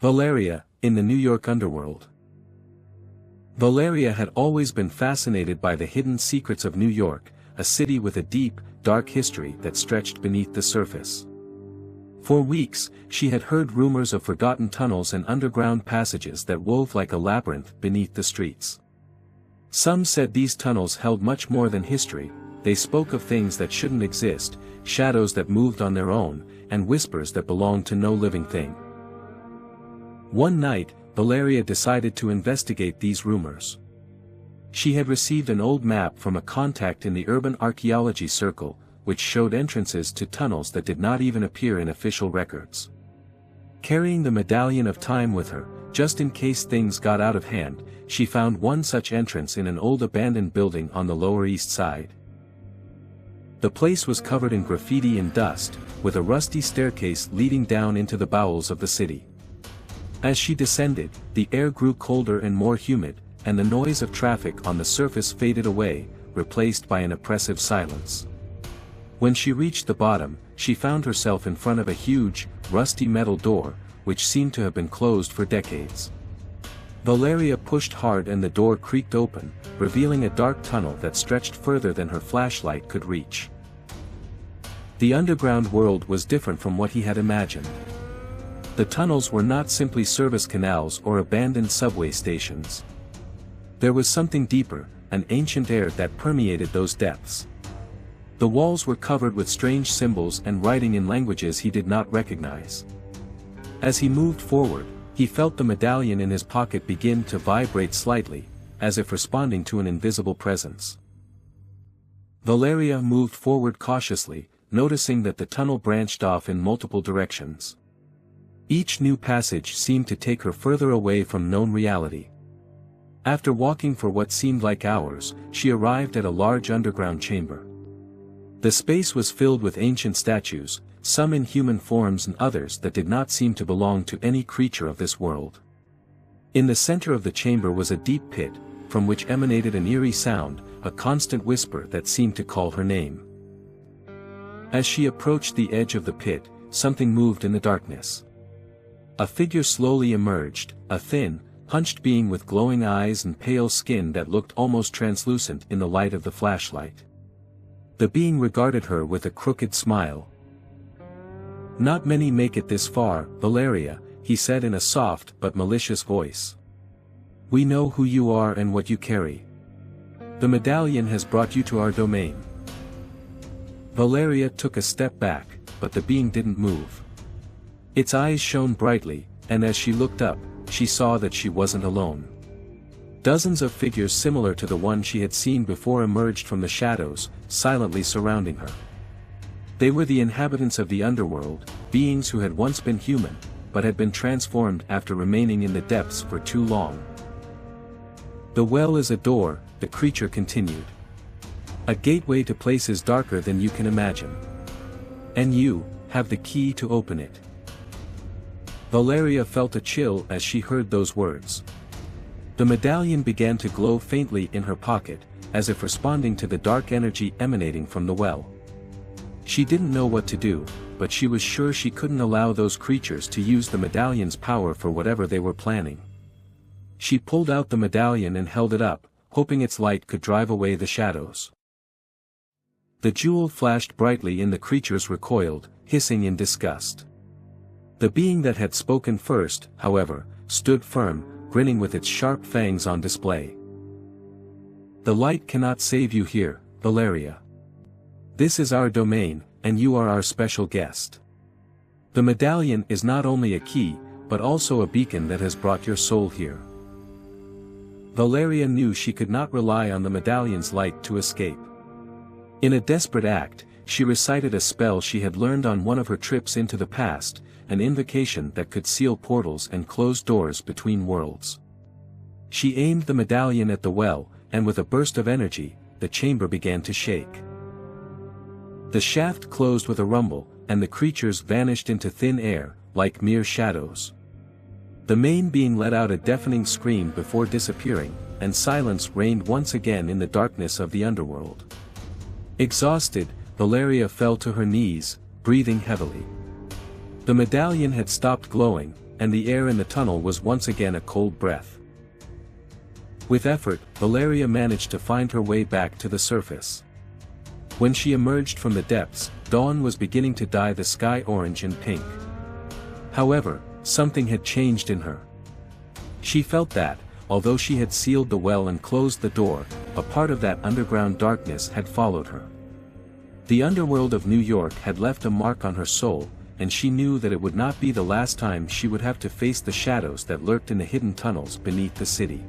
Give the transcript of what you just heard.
Valeria, in the New York underworld. Valeria had always been fascinated by the hidden secrets of New York, a city with a deep, dark history that stretched beneath the surface. For weeks, she had heard rumors of forgotten tunnels and underground passages that wove like a labyrinth beneath the streets. Some said these tunnels held much more than history. They spoke of things that shouldn't exist, shadows that moved on their own, and whispers that belonged to no living thing. One night, Valeria decided to investigate these rumors. She had received an old map from a contact in the Urban Archaeology Circle, which showed entrances to tunnels that did not even appear in official records. Carrying the Medallion of Time with her, just in case things got out of hand, she found one such entrance in an old abandoned building on the Lower East Side. The place was covered in graffiti and dust, with a rusty staircase leading down into the bowels of the city. As she descended, the air grew colder and more humid, and the noise of traffic on the surface faded away, replaced by an oppressive silence. When she reached the bottom, she found herself in front of a huge, rusty metal door, which seemed to have been closed for decades. Valeria pushed hard and the door creaked open, revealing a dark tunnel that stretched further than her flashlight could reach. The underground world was different from what he had imagined. The tunnels were not simply service canals or abandoned subway stations. There was something deeper, an ancient air that permeated those depths. The walls were covered with strange symbols and writing in languages he did not recognize. As he moved forward, he felt the medallion in his pocket begin to vibrate slightly, as if responding to an invisible presence. Valeria moved forward cautiously, noticing that the tunnel branched off in multiple directions. Each new passage seemed to take her further away from known reality. After walking for what seemed like hours, she arrived at a large underground chamber. The space was filled with ancient statues, some in human forms and others that did not seem to belong to any creature of this world. In the center of the chamber was a deep pit, from which emanated an eerie sound, a constant whisper that seemed to call her name. As she approached the edge of the pit, something moved in the darkness. A figure slowly emerged, a thin, hunched being with glowing eyes and pale skin that looked almost translucent in the light of the flashlight. The being regarded her with a crooked smile. "Not many make it this far, Valeria," he said in a soft but malicious voice. "We know who you are and what you carry. The medallion has brought you to our domain." Valeria took a step back, but the being didn't move. Its eyes shone brightly, and as she looked up, she saw that she wasn't alone. Dozens of figures similar to the one she had seen before emerged from the shadows, silently surrounding her. They were the inhabitants of the underworld, beings who had once been human, but had been transformed after remaining in the depths for too long. "The well is a door," the creature continued. "A gateway to places darker than you can imagine. And you have the key to open it." Valeria felt a chill as she heard those words. The medallion began to glow faintly in her pocket, as if responding to the dark energy emanating from the well. She didn't know what to do, but she was sure she couldn't allow those creatures to use the medallion's power for whatever they were planning. She pulled out the medallion and held it up, hoping its light could drive away the shadows. The jewel flashed brightly and the creatures recoiled, hissing in disgust. The being that had spoken first, however, stood firm, grinning with its sharp fangs on display. "The light cannot save you here, Valeria. This is our domain, and you are our special guest. The medallion is not only a key, but also a beacon that has brought your soul here." Valeria knew she could not rely on the medallion's light to escape. In a desperate act, she recited a spell she had learned on one of her trips into the past, an invocation that could seal portals and close doors between worlds. She aimed the medallion at the well, and with a burst of energy, the chamber began to shake. The shaft closed with a rumble, and the creatures vanished into thin air, like mere shadows. The main being let out a deafening scream before disappearing, and silence reigned once again in the darkness of the underworld. Exhausted, Valeria fell to her knees, breathing heavily. The medallion had stopped glowing, and the air in the tunnel was once again a cold breath. With effort, Valeria managed to find her way back to the surface. When she emerged from the depths, dawn was beginning to dye the sky orange and pink. However, something had changed in her. She felt that, although she had sealed the well and closed the door, a part of that underground darkness had followed her. The underworld of New York had left a mark on her soul, and she knew that it would not be the last time she would have to face the shadows that lurked in the hidden tunnels beneath the city.